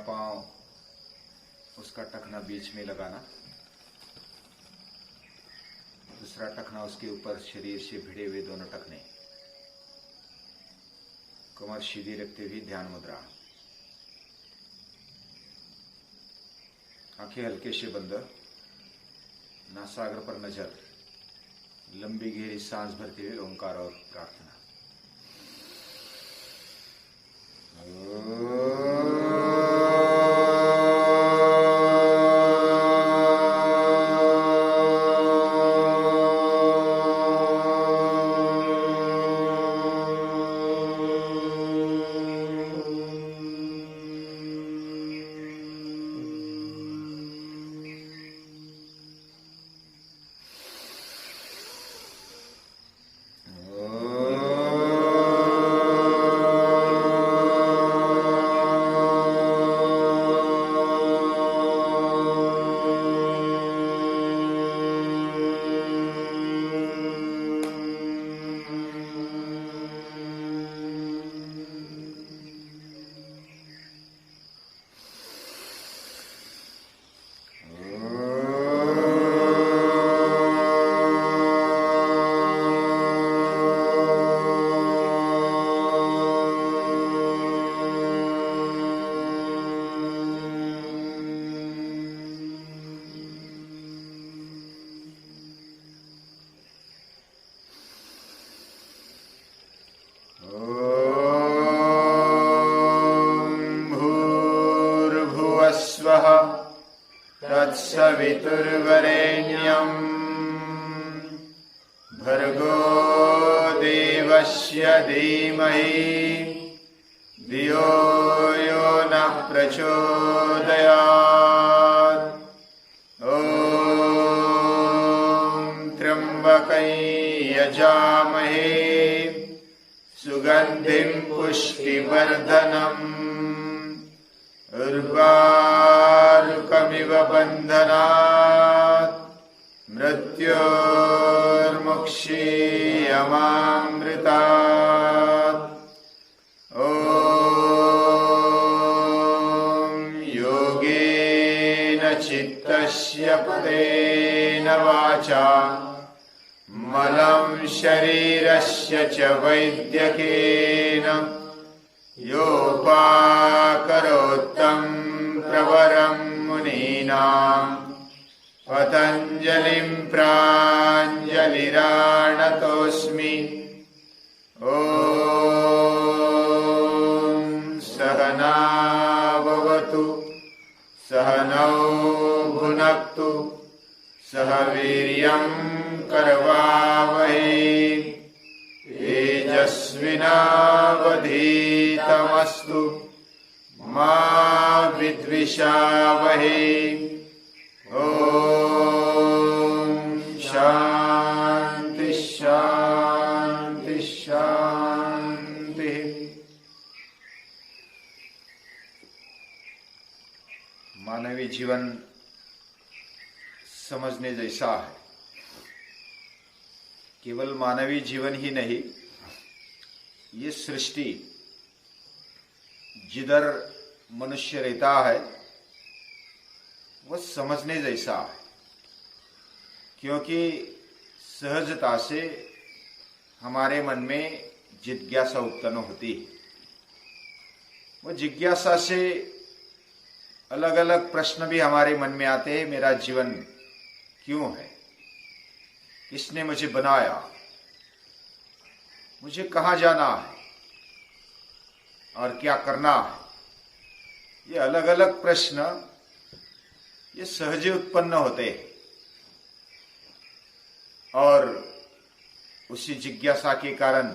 पांव, उसका टखना बीच में लगाना, दूसरा टखना उसके ऊपर शरीर से भिड़े हुए दोनों टखने, कमर सीधी रखते हुए ध्यान मुद्रा, आंखें हल्के से बंद, नासाग्र पर नजर, लंबी गहरी सांस भरते हुए ओंकार और प्रार्थना। तत्सवितुर्वरेण्यम् भर्गो देवस्य धीमहि धियो यो नः प्रचोदयात्। ॐ त्र्यम्बकं यजामहे सुगन्धिं पुष्टिवर्धनम् उर्वारुकमिव बन्धनात् मृत्योर्मुक्षीयमामृतात्। ॐ योगेन चित्तस्य पदेन वाचा मलं शरीरस्य च वैद्यकेन योपाकरोत्तं प्रवरं मुनीनां पतञ्जलिं प्राञ्जलिराणतोऽस्मि। ॐ सहना भवतु सहनौ भुनक्तु सह वीर्यं करवावहै तेजस्विनावधीतमस्तु मा विद्विषावहै। ॐ शान्ति शान्ति शान्ति। मानवीय जीवन समझने जैसा है। केवल मानवीय जीवन ही नहीं, ये सृष्टि जिधर मनुष्य रहता है वह समझने जैसा है, क्योंकि सहजता से हमारे मन में जिज्ञासा उत्पन्न होती है। वो जिज्ञासा से अलग अलग प्रश्न भी हमारे मन में आते हैं। मेरा जीवन क्यों है? किसने मुझे बनाया? मुझे कहाँ जाना है और क्या करना है? ये अलग अलग प्रश्न ये सहज उत्पन्न होते हैं, और उसी जिज्ञासा के कारण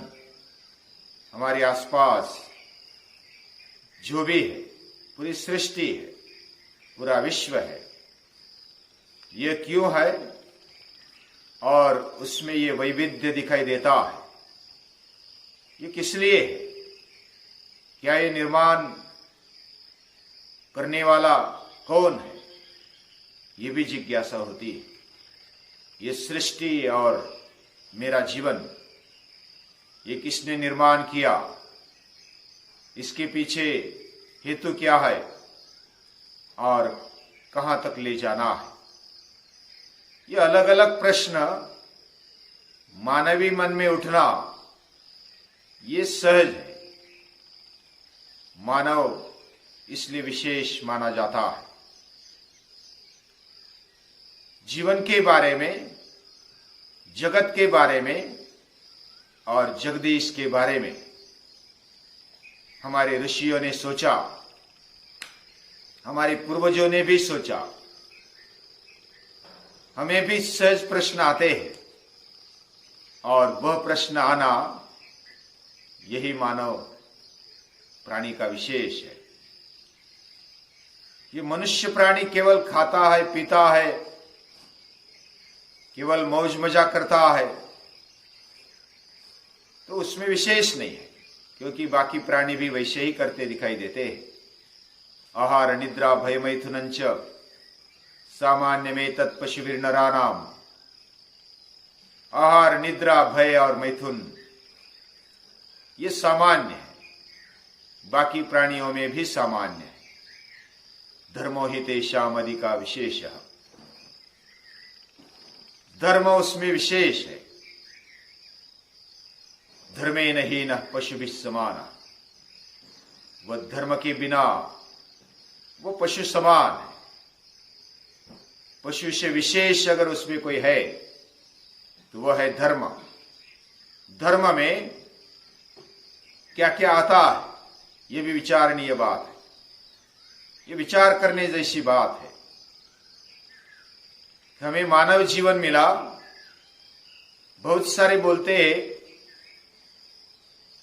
हमारे आसपास जो भी है, पूरी सृष्टि है, पूरा विश्व है, ये क्यों है और उसमें ये वैविध्य दिखाई देता है, ये किस लिए है? क्या ये निर्माण करने वाला कौन है? ये भी जिज्ञासा होती है। ये सृष्टि और मेरा जीवन, ये किसने निर्माण किया? इसके पीछे हेतु क्या है? और कहां तक ले जाना है। ये अलग अलग प्रश्न मानवीय मन में उठना ये सहज है। मानव इसलिए विशेष माना जाता है। जीवन के बारे में, जगत के बारे में और जगदीश के बारे में हमारे ऋषियों ने सोचा, हमारे पूर्वजों ने भी सोचा। हमें भी सहज प्रश्न आते हैं और वह प्रश्न आना यही मानव प्राणी का विशेष है। ये मनुष्य प्राणी केवल खाता है, पीता है, केवल मौज मजा करता है, तो उसमें विशेष नहीं है, क्योंकि बाकी प्राणी भी वैसे ही करते दिखाई देते हैं। आहार निद्रा भय मैथुनंच सामान्य में तत्पशुभिर्नराणाम। आहार निद्रा भय और मैथुन ये सामान्य है, बाकी प्राणियों में भी सामान्य है। धर्मो हि तेषाम् अधिका विशेषः। धर्म उसमें विशेष है। धर्मेण हीनः पशुभिः समानः। वह धर्म के बिना वो पशु समान है। पशु से विशेष अगर उसमें कोई है तो वह है धर्म। धर्म में क्या क्या आता है ये भी विचारणीय बात है। ये विचार करने जैसी बात है। हमें मानव जीवन मिला, बहुत सारे बोलते हैं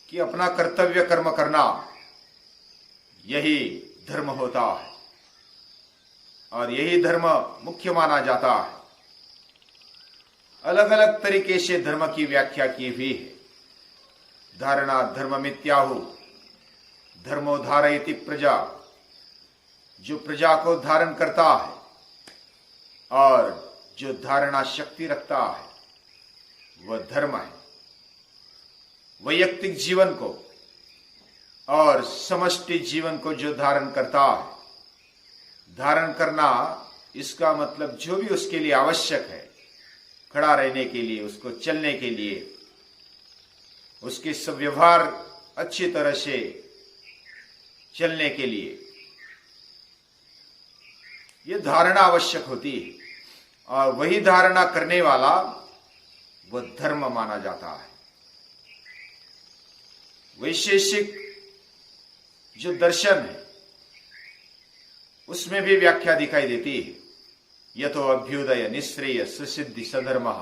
कि अपना कर्तव्य कर्म करना यही धर्म होता है और यही धर्म मुख्य माना जाता है। अलग अलग तरीके से धर्म की व्याख्या की हुई है। धारणा धर्ममित्याहु धर्मो धारयति प्रजा। जो प्रजा को धारण करता है और जो धारणा शक्ति रखता है वह धर्म है। वैयक्तिक जीवन को और समष्टि जीवन को जो धारण करता है, धारण करना इसका मतलब जो भी उसके लिए आवश्यक है, खड़ा रहने के लिए, उसको चलने के लिए, उसके सब व्यवहार अच्छी तरह से चलने के लिए यह धारणा आवश्यक होती है और वही धारणा करने वाला वह धर्म माना जाता है। वैशेषिक जो दर्शन है उसमें भी व्याख्या दिखाई देती है। यतो अभ्युदय निश्रेय सुसिद्धि सधर्म।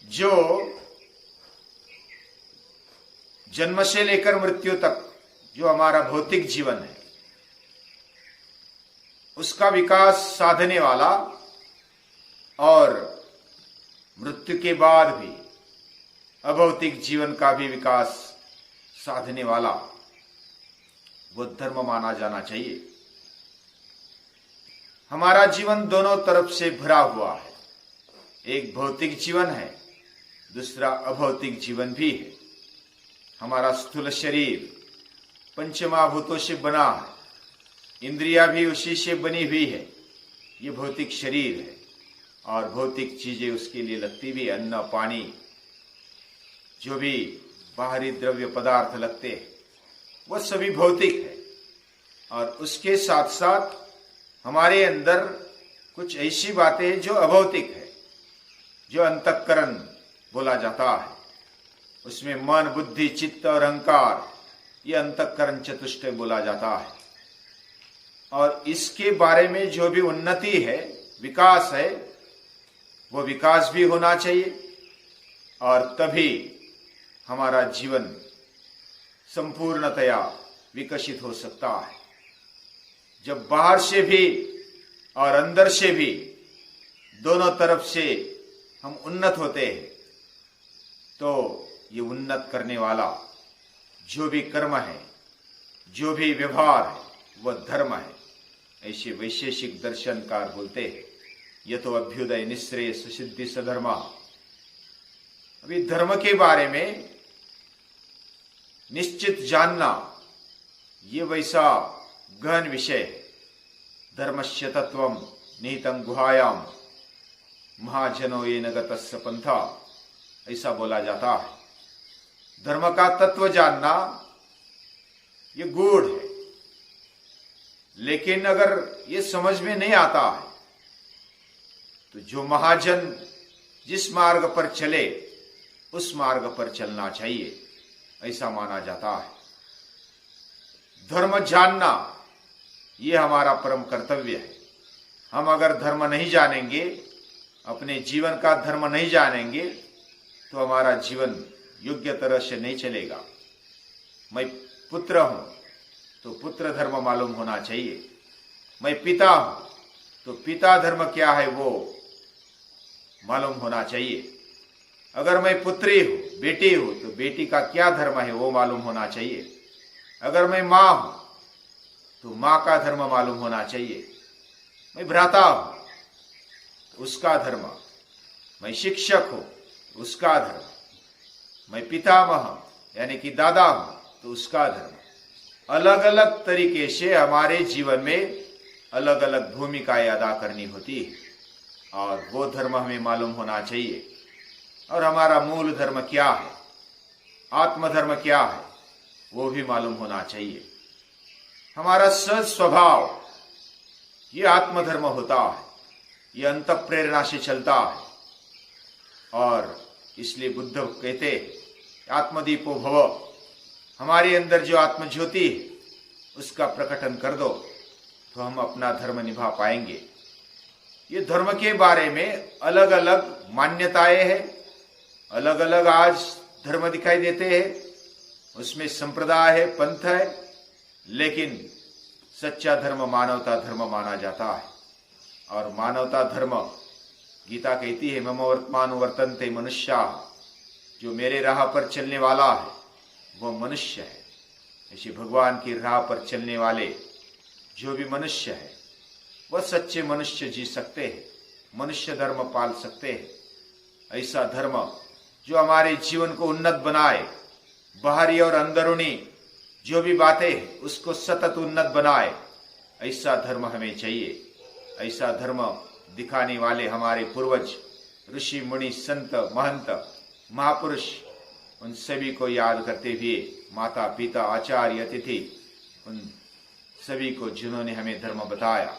जो जन्म से लेकर मृत्यु तक जो हमारा भौतिक जीवन है उसका विकास साधने वाला और मृत्यु के बाद भी अभौतिक जीवन का भी विकास साधने वाला वो धर्म माना जाना चाहिए। हमारा जीवन दोनों तरफ से भरा हुआ है। एक भौतिक जीवन है, दूसरा अभौतिक जीवन भी है। हमारा स्थूल शरीर पंचमहाभूतों से बना है, इंद्रिया भी उसी से बनी हुई है। ये भौतिक शरीर है और भौतिक चीजें उसके लिए लगती भी, अन्न पानी जो भी बाहरी द्रव्य पदार्थ लगते हैं वह सभी भौतिक है। और उसके साथ साथ हमारे अंदर कुछ ऐसी बातें जो अभौतिक है, जो अंतःकरण बोला जाता है। उसमें मन, बुद्धि, चित्त और अहंकार, ये अंतःकरण चतुष्टय बोला जाता है। और इसके बारे में जो भी उन्नति है, विकास है, वो विकास भी होना चाहिए और तभी हमारा जीवन संपूर्णतया विकसित हो सकता है। जब बाहर से भी और अंदर से भी दोनों तरफ से हम उन्नत होते हैं तो ये उन्नत करने वाला जो भी कर्म है, जो भी व्यवहार है, वह धर्म है। ऐसे वैशेषिक दर्शनकार बोलते हैं यतो अभ्युदय निश्रेय सुसिद्धि सधर्मा। अभी धर्म के बारे में निश्चित जानना ये वैसा गहन विषय है। धर्मस्य तत्वम निहितं गुहायाम महाजनो ये नगतस्य पंथा, ऐसा बोला जाता है। धर्म का तत्व जानना ये गूढ़ है, लेकिन अगर ये समझ में नहीं आता है तो जो महाजन जिस मार्ग पर चले उस मार्ग पर चलना चाहिए, ऐसा माना जाता है। धर्म जानना ये हमारा परम कर्तव्य है। हम अगर धर्म नहीं जानेंगे, अपने जीवन का धर्म नहीं जानेंगे, तो हमारा जीवन योग्य तरह से नहीं चलेगा। मैं पुत्र हूं तो पुत्र धर्म मालूम होना चाहिए। मैं पिता हूं तो पिता धर्म क्या है वो मालूम होना चाहिए। अगर मैं पुत्री हूं, बेटी हूं, तो बेटी का क्या धर्म है वो मालूम होना चाहिए। अगर मैं मां हूं तो मां का धर्म मालूम होना चाहिए। मैं भ्राता हूं तो उसका धर्म, मैं शिक्षक हूं उसका धर्म, मैं पितामह यानी कि दादा हूं तो उसका धर्म। अलग अलग तरीके से हमारे जीवन में अलग अलग भूमिकाएं अदा करनी होती है और वो धर्म हमें मालूम होना चाहिए। और हमारा मूल धर्म क्या है, आत्मधर्म क्या है, वो भी मालूम होना चाहिए। हमारा सहज स्वभाव ये आत्मधर्म होता है, ये अंत प्रेरणा से चलता है। और इसलिए बुद्ध कहते आत्मदीपो भव, हमारे अंदर जो आत्मज्योति है उसका प्रकटन कर दो तो हम अपना धर्म निभा पाएंगे। ये धर्म के बारे में अलग अलग मान्यताएं हैं, अलग अलग आज धर्म दिखाई देते हैं, उसमें संप्रदाय है, पंथ है, लेकिन सच्चा धर्म मानवता धर्म माना जाता है। और मानवता धर्म गीता कहती है मम वर्तमान वर्तन्ते मनुष्या, जो मेरे राह पर चलने वाला है वह मनुष्य है। ऐसे भगवान की राह पर चलने वाले जो भी मनुष्य है वह सच्चे मनुष्य जी सकते हैं, मनुष्य धर्म पाल सकते हैं। ऐसा धर्म जो हमारे जीवन को उन्नत बनाए, बाहरी और अंदरूनी जो भी बातें हैं उसको सतत उन्नत बनाए, ऐसा धर्म हमें चाहिए। ऐसा धर्म दिखाने वाले हमारे पूर्वज ऋषि मुनि संत महंत महापुरुष, उन सभी को याद करते हुए माता पिता आचार्य अतिथि, उन सभी को जिन्होंने हमें धर्म बताया,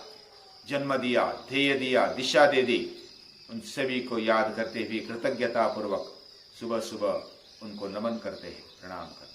जन्म दिया, ध्येय दिया, दिशा दे दी, उन सभी को याद करते हुए कृतज्ञता पूर्वक सुबह सुबह उनको नमन करते हैं, प्रणाम करते हैं।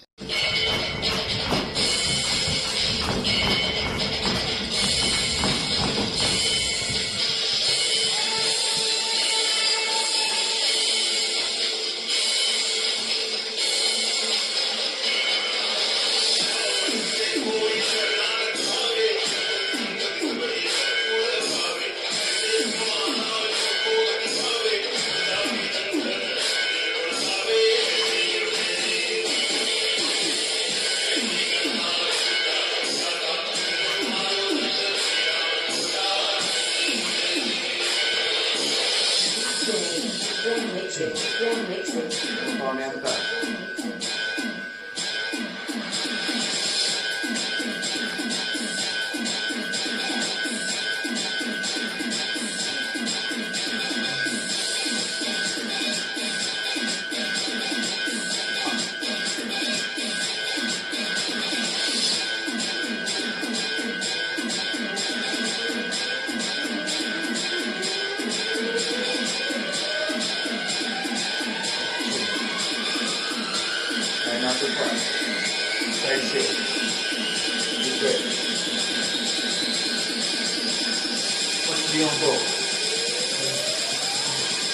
मछलियों को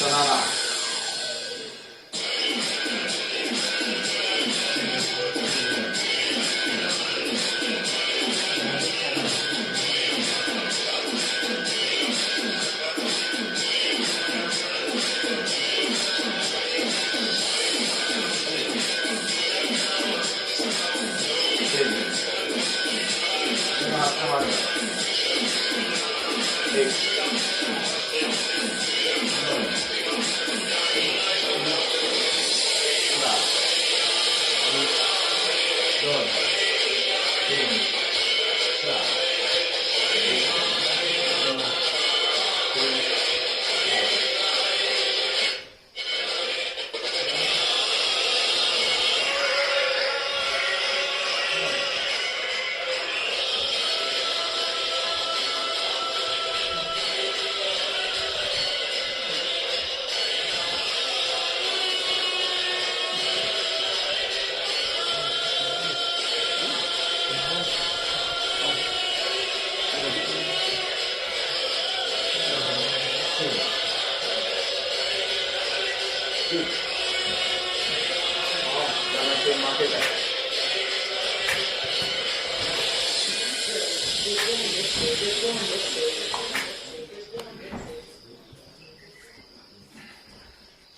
बनाना, तीन, चार,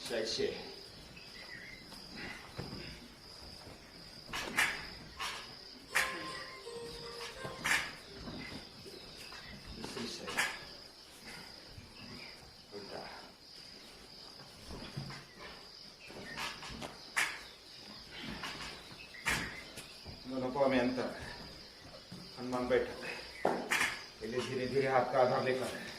Sexy. दोनों को हमें अंतर हनुमान बैठक पहले धीरे धीरे हाथ का आधार लेकर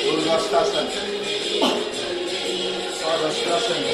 Urdhvastasana Svastasana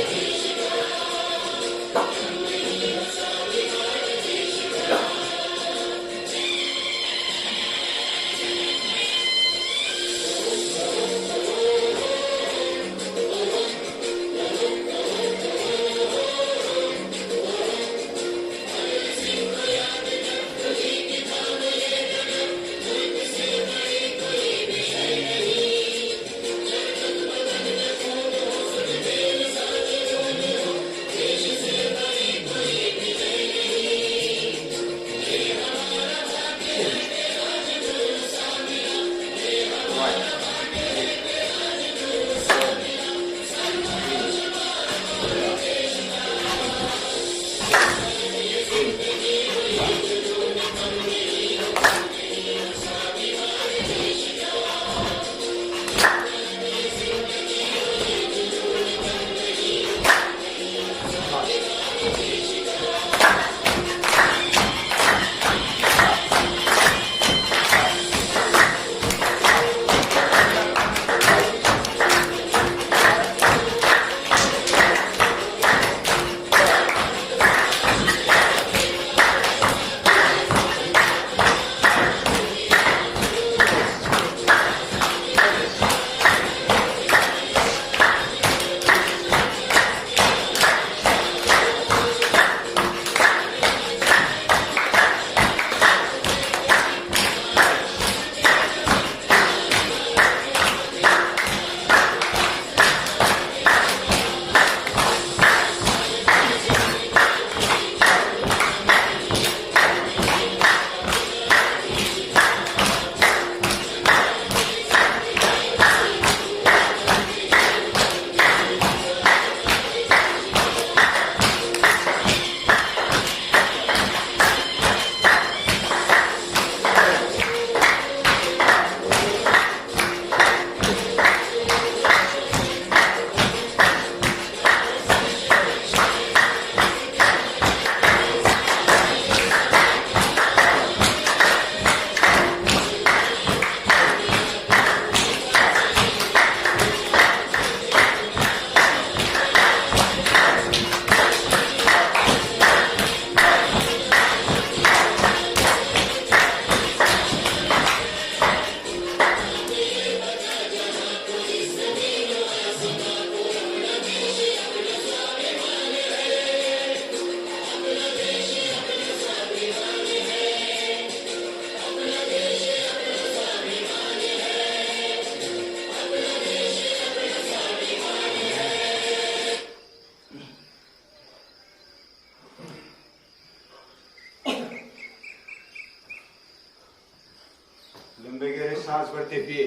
सांस भरते हुए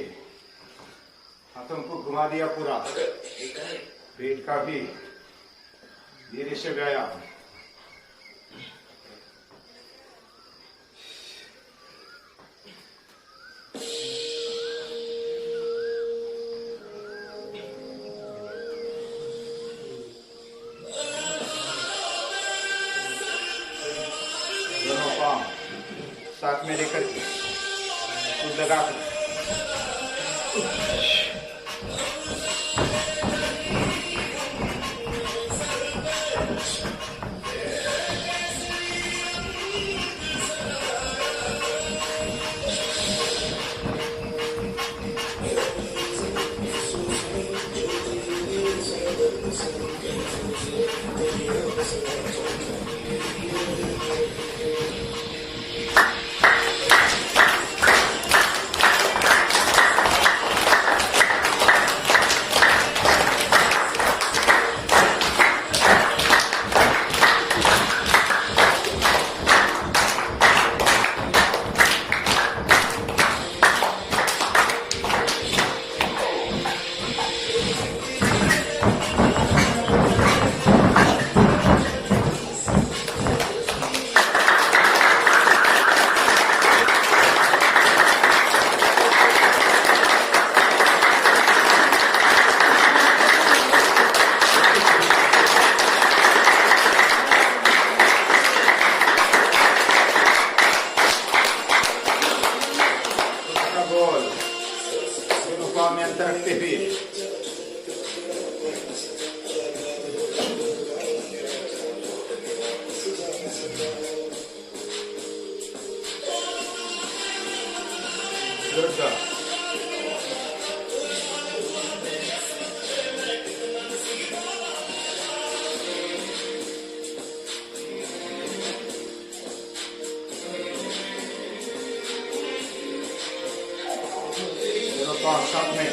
हाथों को घुमा दिया पूरा, पेट का भी धीरे से व्यायाम। दोनों पांव साथ में लेकर के खुद लगा कर में अंतर रखते हुए साथ में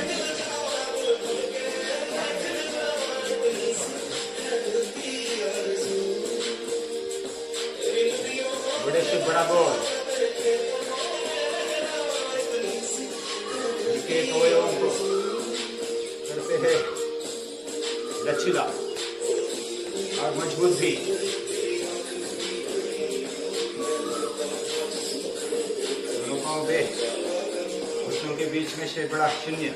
बड़े से बड़ा गोल एक अवयवों को करते हैं लचीला और मजबूत भी। दोनों पांव पे घुटनों के बीच में से बड़ा शून्य।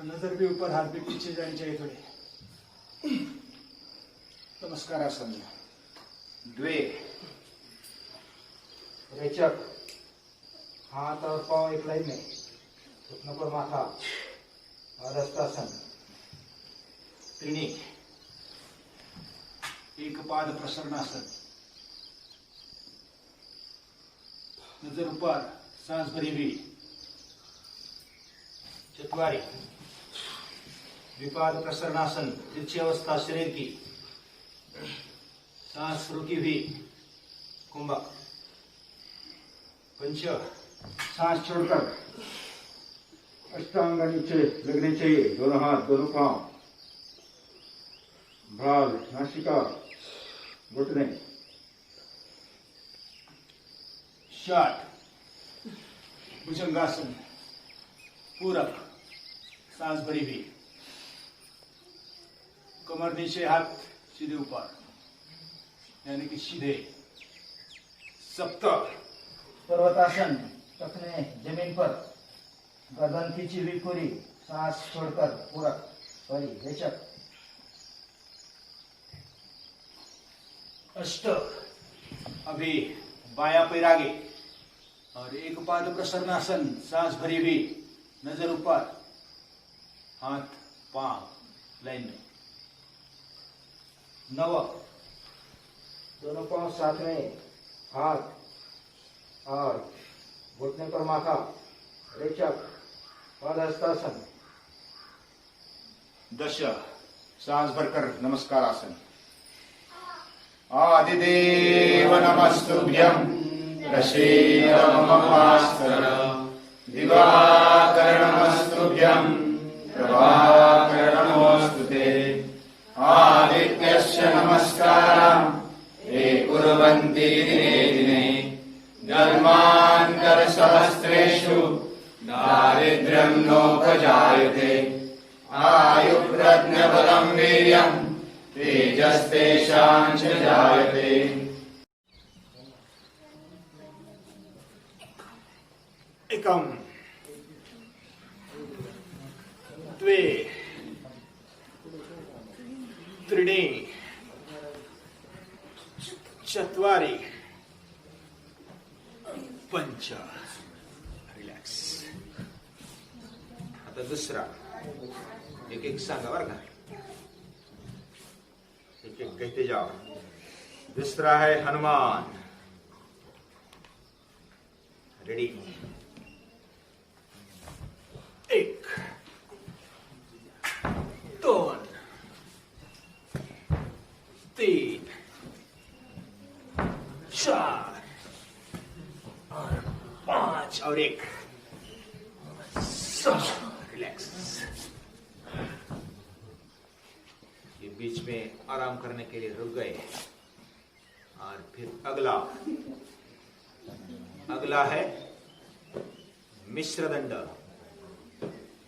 नजर भी ऊपर, हाथ भी पीछे जानी चाहिए थोड़े। नमस्कार आसन। द्वे रेचक, हाथ और पांव एक लाइन में, घुटनों पर माथा और हस्तासन। त्रिणी एक पाद प्रसन्नासन, नजर ऊपर, सांस भरी हुई। चतवारी विपाद प्रसन्नासन, तिरछी अवस्था शरीर की, सांस रुकी हुई। कुंभक। पंच सांस छोड़कर अष्टांग नीचे लगने चाहिए, दोनों हाथ दोनों पांव, भाल नासिका घुटने। षाट भुजंगासन, पूरक, सांस भरी हुई। कमर नीचे, हाथ सीधे ऊपर, यानी कि सीधे। सप्त पर्वतासन, टखने जमीन पर, गर्दन खींची हुई पूरी, सांस छोड़कर पूरक परी रेचक। अष्ट अभी बाया पैर आगे और एक पाद प्रसन्नासन, सांस भरी हुई, नजर ऊपर, हाथ पांव लाइन में। नव दोनों पांव साथ में, हाथ और घुटने पर माथा, रेचक, पादहस्तासन। दश सांस भरकर नमस्कार आसन आदिदेव नमस्तुभ्यं प्रसीद मम भास्कर दिवाकर नमस्तुभ्यं प्रभाकर नमोऽस्तुते आदित्यस्य नमस्कारं ये कुर्वन्ति दिने दिने जन्मान्तरसहस्रेषु दारिद्र्यं नोपजायते आयुर्प्रज्ञबलं वीर्यं तेजस्तेषां च जायते। एकम द्वे त्रीणि चत्वारि पंच। रिलॅक्स. आता दुसरा एक एक सांगा बरं का, एक एक कहते जाओ. दूसरा है हनुमान. रेडी. एक, दोन, तीन, चार और पांच और एक. रिलैक्स. ये बीच में आराम करने के लिए रुक गए. और फिर अगला है मिश्र दंड.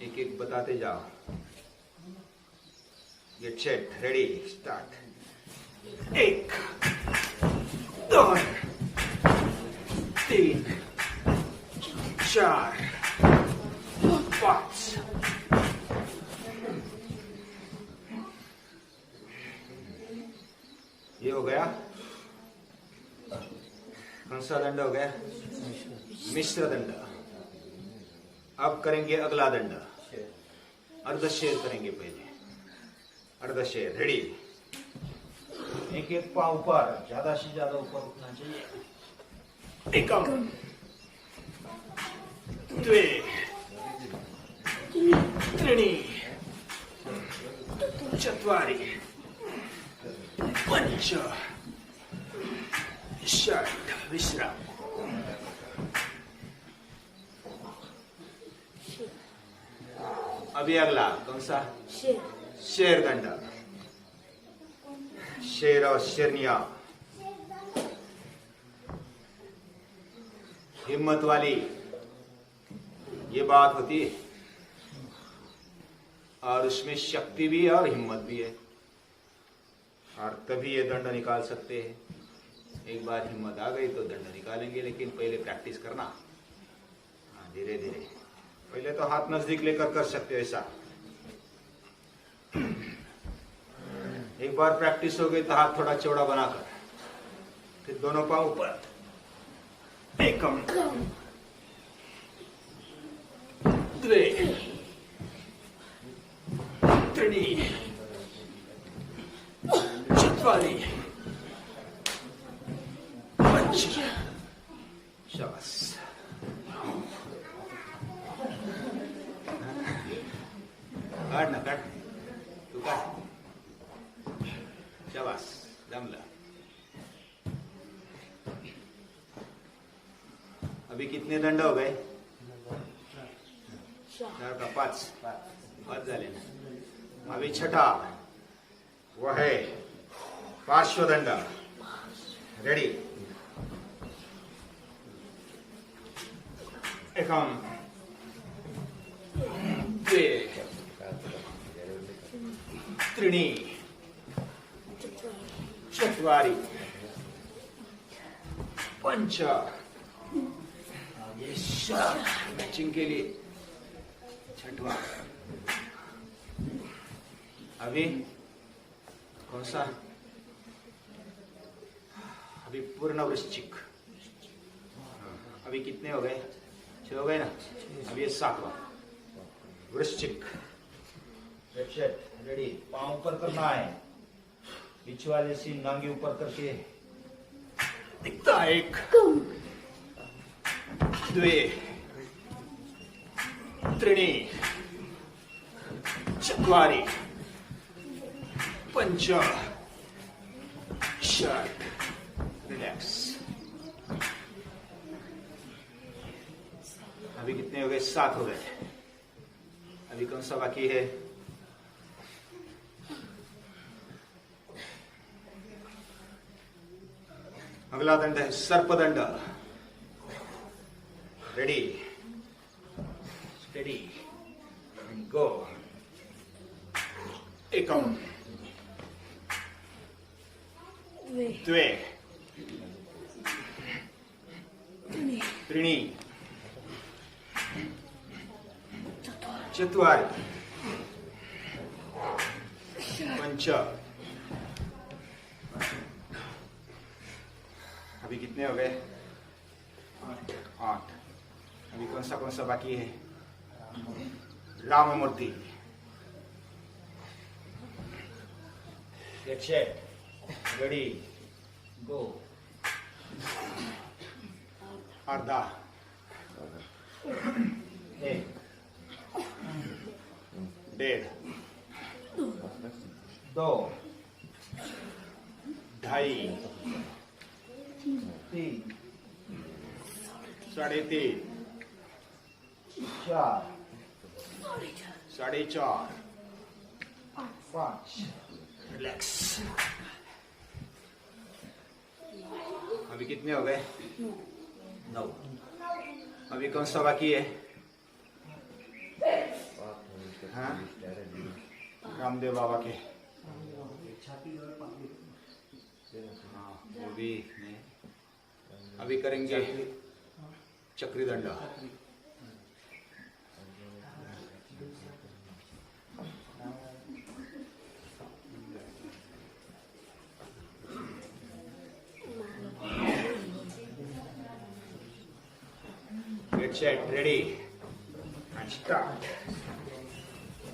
एक एक बताते जाओ. Get set. रेडी. स्टार्ट. एक, दोन, तीन, चार, पांच. ये हो गया. कौन सा दंड हो गया? मिश्र दंड. अब करेंगे अगला दंड. अर्धशेर करेंगे पहले. अर्धशेर. रेडी. एक एक पांव ऊपर, ज्यादा से ज्यादा ऊपर उठना चाहिए. एकम, द्वे, त्रीणि, चत्वारि, पंच, षट. विश्राम. अभी अगला कौन सा? शेर दंड. शेर और शेरनिया. हिम्मत वाली ये बात होती है. और उसमें शक्ति भी है और हिम्मत भी है. और तभी ये दंड निकाल सकते हैं. एक बार हिम्मत आ गई तो दंड निकालेंगे, लेकिन पहले प्रैक्टिस करना. हाँ, धीरे धीरे. पहले तो हाथ नजदीक लेकर कर सकते हो ऐसा. एक बार प्रैक्टिस हो गई तो हाथ थोड़ा चौड़ा बनाकर, फिर दोनों पांव ऊपर. एकम, द्वे, त्रीणि, चत्वारि, पंच. शाबाश. काढ ना, काढ. तू काढ. शाबाश. जमलं. अभी कितने दंड हो गए? 4 का 5 झाले ना. अभी छठा वो है पार्श्वदंड. रेडी. एकम, द्वे, त्रीणि, चत्वारि, पंच. ये मैचिंग के लिए छठवा. अभी कौन सा? अभी पूर्ण वृश्चिक. अभी कितने हो गए? 6 हो गए ना. अभी ये 7वां वृश्चिक. रेडी. पांव ऊपर करना है. बीच वाले सीन नांगे ऊपर करके दिखता. एक, द्वे, त्रीणि, चत्वारि, पंच, शट, रिलैक्स। अभी कितने हो गए? 7 हो गए। अभी कौन सा बाकी है? अगला दंड है सर्पदंड। रेडी, स्टेडी, गो। एकम, द्वे, त्रीणि, चत्वारि, पंच। अभी कितने हो गए? 8। अभी कौन सा बाकी है? राममूर्ति। गेट सेट, रेडी, गो। अर्धा, 1, 1.5, 2, 2.5, 3, 3.5, 4, 4.5, 5। रिलैक्स। अभी कितने हो गए? 9। अभी कौन सा बाकी है? हाँ? रामदेव बाबा के। हाँ, वो भी नहीं। अभी करेंगे चक्री दंड। Get set, ready, and start.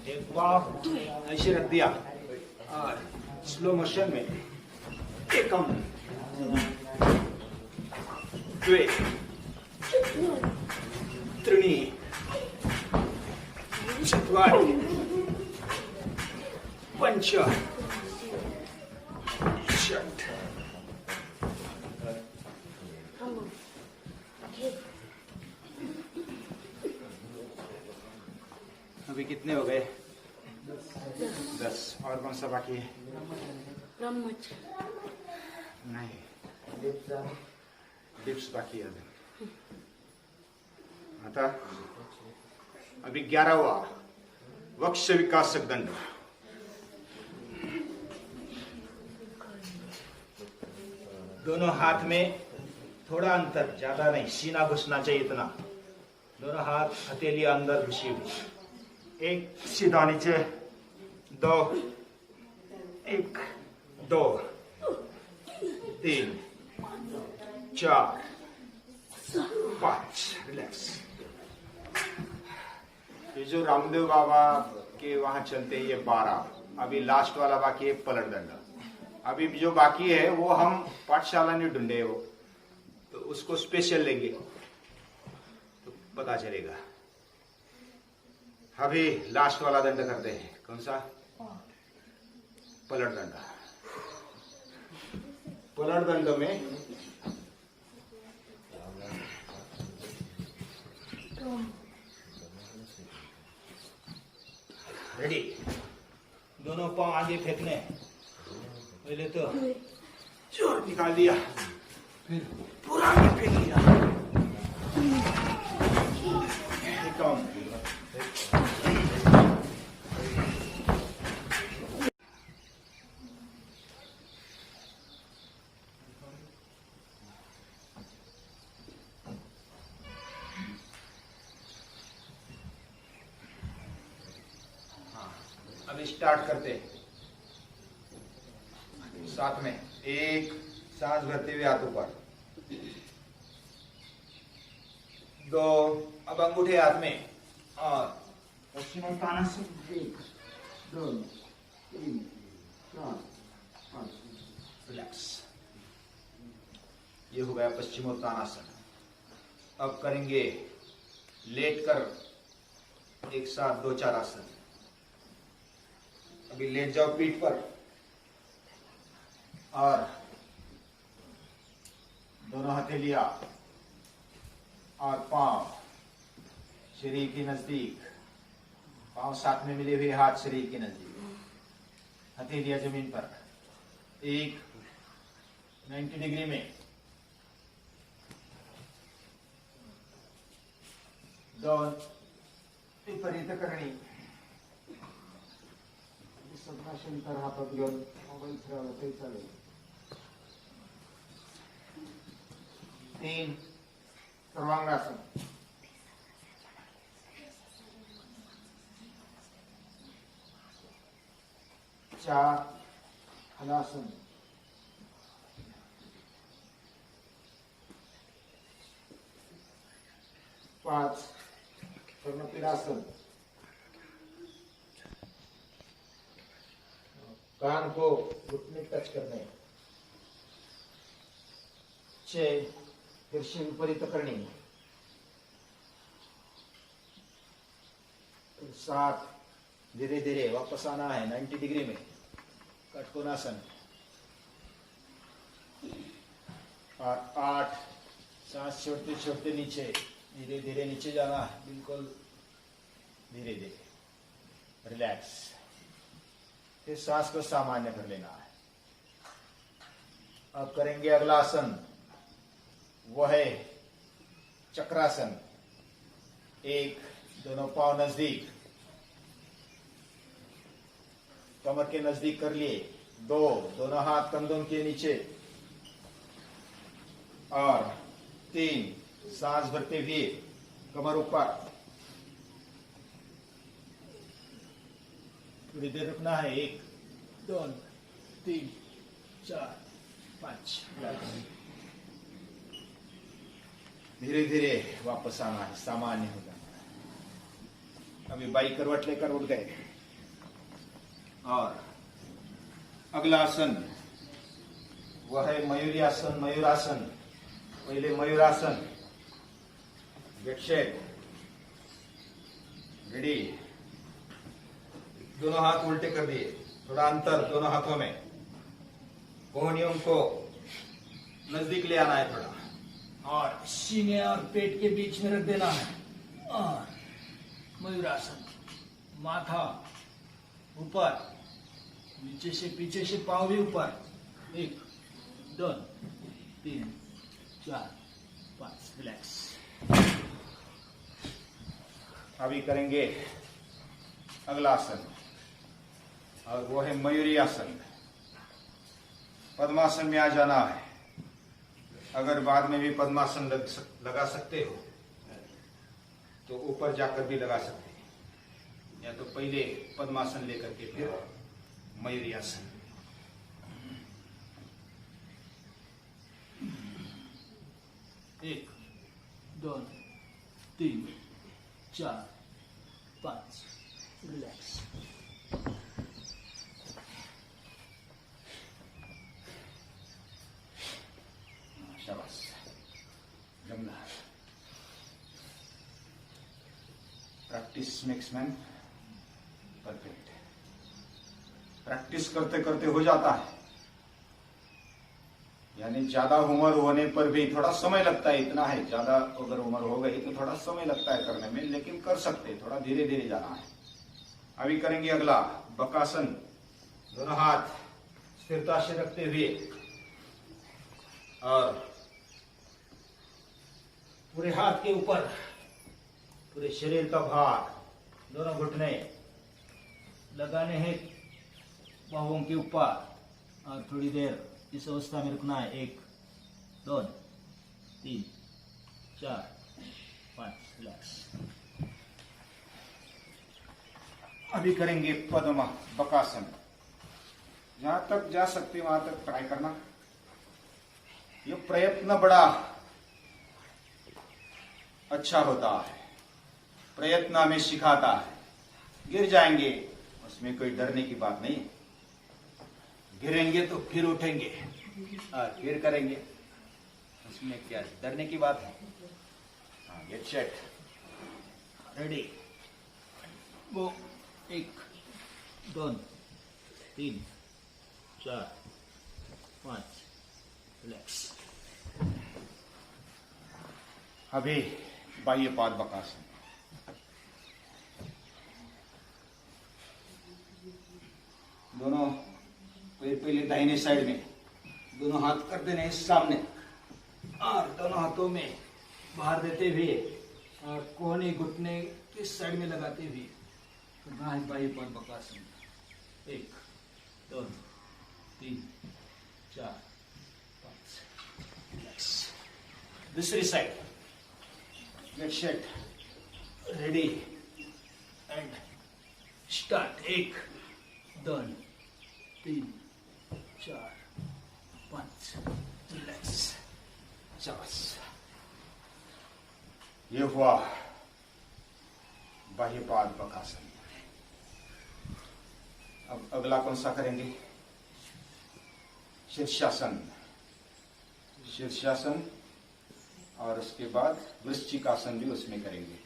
एक पाव ऐसे रख दिया और स्लो मोशन में एकम, द्वे, त्रीणि, चत्वारि, पंच, षट्। अभी कितने हो गए? 10। और कौन सा बाकी है? नहीं, डिप्स बाकी है अभी। अतः अभी 11वां वक्ष विकासक दंड। दोनों हाथ में थोड़ा अंतर, ज्यादा नहीं, सीना घुसना चाहिए इतना। दोनों हाथ हथेली अंदर घुसी हुई। एक सीधा नीचे, 2, 1, 2, 3, 4, 5। रिलैक्स। ये जो रामदेव बाबा के वहां चलते हैं ये 12। अभी लास्ट वाला बाकी है पलट दंड। अभी जो बाकी है वो हम पाठशाला नहीं ढूंढे, वो तो उसको स्पेशल लेंगे तो पता चलेगा। अभी लास्ट वाला दंड करते हैं। कौन सा? पलट दंड। पलट दंड में रेडी, दोनों पांव आगे फेंकने। पहले तो जोर निकाल दिया, फिर पूरा आगे फेंक दिया। अभी स्टार्ट करते हैं। साथ में एक सांस भरते हुए हाथ ऊपर, 2, अब अंगूठे हाथ में और पश्चिमोत्तानासन। 1, 2, 3, 4, 5। रिलैक्स। ये हो गया पश्चिमोत्तानासन। अब करेंगे लेटकर एक साथ 2-4 आसन। अभी लेट जाओ पीठ पर और दोनों हथेलियां और पांव शरीर के नजदीक, पांव साथ में मिले हुए, हाथ शरीर के नजदीक, हथेलियां जमीन पर, एक 90 डिग्री में, दोन विपरीत करणी, सपनाशन तर हातात घेऊन मोबाईल फिरवला तरी चालेल, तीन सर्वांगासन, चार हलासन, पांच कर्णपीडासन, कान को घुटने टच करने, छह फिर से विपरीत करनी, सात धीरे धीरे वापस आना है 90 डिग्री में, कटकोनासन, और आठ सांस छोड़ते छोड़ते नीचे, धीरे धीरे नीचे जाना है, बिल्कुल धीरे धीरे रिलैक्स, फिर सांस को सामान्य कर लेना है। अब करेंगे अगला आसन, वह है चक्रासन। एक, दोनों पांव नजदीक, कमर के नजदीक कर लिए, दो, दोनों हाथ कंधों के नीचे, और तीन, सांस भरते हुए कमर ऊपर, थोड़ी देर रुकना है, एक, दो, तीन, चार, पांच, धीरे धीरे वापस आना है, सामान्य हो जाना है। अभी बाई करवट लेकर उठ गए, और अगला आसन वह है मयूरी आसन। मयूरासन, पहले मयूरासन, गेट शेप, रेडी, दोनों हाथ उल्टे कर दिए, थोड़ा अंतर दोनों हाथों में, कोहनियों को नजदीक ले आना है थोड़ा, और सीने और पेट के बीच में रख देना है, और मयूरासन, माथा ऊपर, नीचे से पीछे से पांव भी ऊपर, एक, दो, तीन, चार, पांच, रिलैक्स। अभी करेंगे अगला आसन, और वो है मयूरी आसन। पद्मासन में आ जाना है। अगर बाद में भी पद्मासन लगा सकते हो तो ऊपर जाकर भी लगा सकते हैं, या तो पहले पद्मासन लेकर के फिर मयूरी आसन। एक, दो, तीन, चार, पांच, रिलैक्स। शाबाश, Jamna. Practice makes man perfect. Practice करते करते हो जाता है, यानी ज्यादा उम्र होने पर भी थोड़ा समय लगता है, इतना है, ज्यादा अगर उम्र हो गई तो थोड़ा समय लगता है करने में, लेकिन कर सकते, थोड़ा धीरे धीरे जाना है। अभी करेंगे अगला बकासन। दोनों हाथ स्थिरता से रखते हुए, और पूरे हाथ के ऊपर पूरे शरीर का भार, दोनों घुटने लगाने हैं बाहों के ऊपर, और थोड़ी देर इस अवस्था में रुकना है। एक, दो, तीन, चार, पांच, रिलैक्स। अभी करेंगे पद्मा बकासन। जहां तक जा सकते वहां तक ट्राई करना। ये प्रयत्न बड़ा अच्छा होता है, प्रयत्न हमें सिखाता है। गिर जाएंगे, उसमें कोई डरने की बात नहीं। गिरेंगे तो फिर उठेंगे और फिर करेंगे, उसमें क्या डरने की बात है। हाँ, गेट सेट, रेडी, गो। एक, दो, तीन, चार, पांच, रिलैक्स। अभी बाह्य पाद बकासन। दोनों पैर पहले दाहिने साइड में, दोनों हाथ कर देने हैं सामने और दोनों हाथों में बाहर देते हुए और कोहनी घुटने किस साइड में लगाते हुए करना है बाह्य पाद बकासन। 1 2 3 4 5। दूसरी side, get set, ready and start. 1 2 3 4 5। Relax. शाबाश। ये हुआ बाह्य पाद बकासन। अब अगला कौन सा करेंगे? शीर्षासन। शीर्षासन और उसके बाद वृश्चिकासन भी उसमें करेंगे।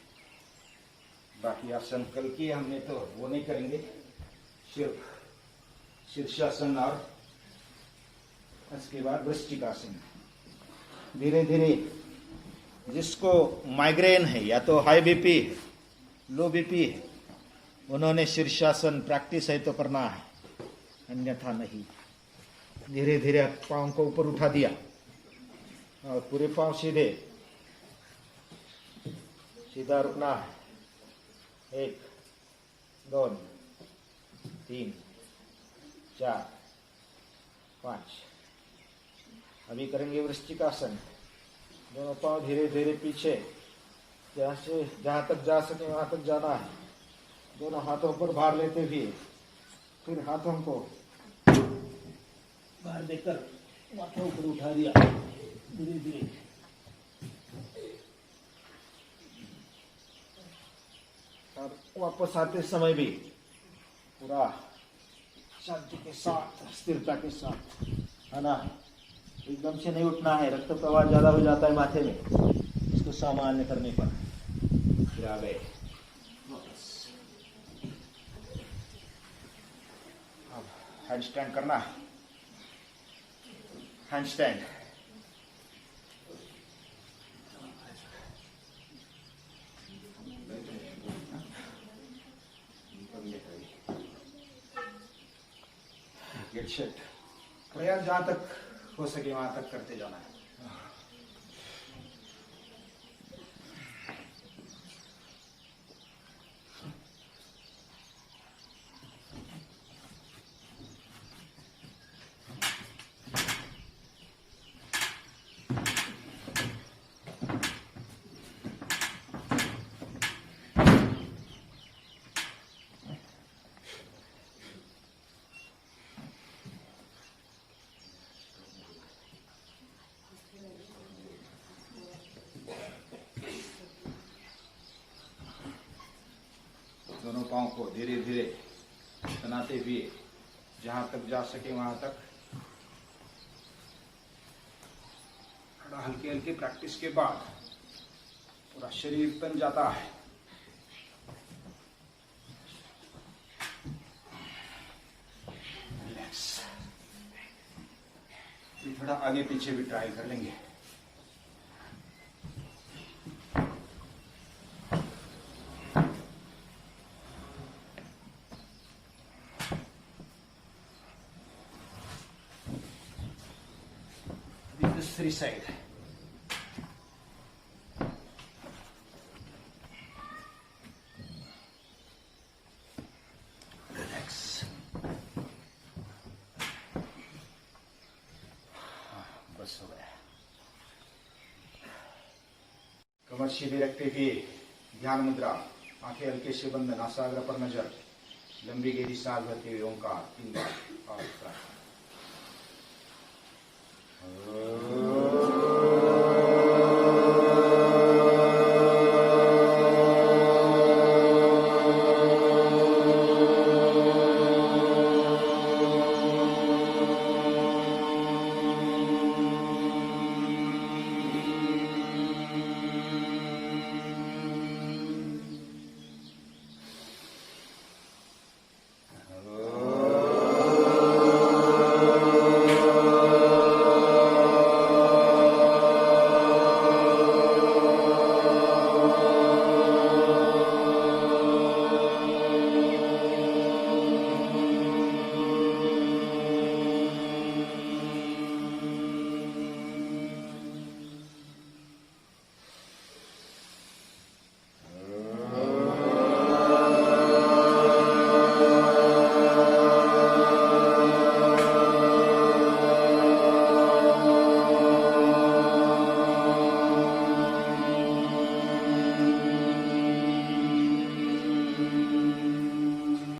बाकी आसन कल किए हमने तो वो नहीं करेंगे, सिर्फ शीर्षासन और उसके बाद वृश्चिकासन। धीरे धीरे जिसको माइग्रेन है या तो हाई बीपी है, लो बीपी है, उन्होंने शीर्षासन प्रैक्टिस है तो करना है, अन्यथा नहीं। धीरे धीरे पांव को ऊपर उठा दिया और पूरे पांव सीधे, सीधा रुकना है। 1 2 3 4 5। अभी करेंगे वृश्चिकासन। दोनों पांव धीरे धीरे पीछे, जहां तक जा सके वहां तक जाना है। दोनों हाथों पर भार लेते हुए फिर हाथों को बाहर देकर माथा ऊपर उठा दिया धीरे धीरे। और वापस आते समय भी पूरा शांति के साथ, स्थिरता के साथ, है ना। एकदम से नहीं उठना है, रक्त प्रवाह ज्यादा हो जाता है माथे में, इसको सामान्य करने पर। फिर आ गए वापस। अब हैंड स्टैंड करना है। Hand stand. Get set. प्रयास जहां तक हो सके वहां तक करते जाना है। दोनों पांव को धीरे धीरे बनाते हुए जहां तक जा सके वहां तक। थोड़ा हल्के हल्के प्रैक्टिस के बाद पूरा शरीर तन जाता है। रिलैक्स। थोड़ा आगे पीछे भी ट्राई कर लेंगे। दूसरी साइड। रिलैक्स। बस हो गया। कमर सीधे रखते हुए ध्यान मुद्रा, आंखें हल्के से बंद, नासाग्र पर नजर, लंबी गहरी सांस भरते हुए ओंकार 3 बार और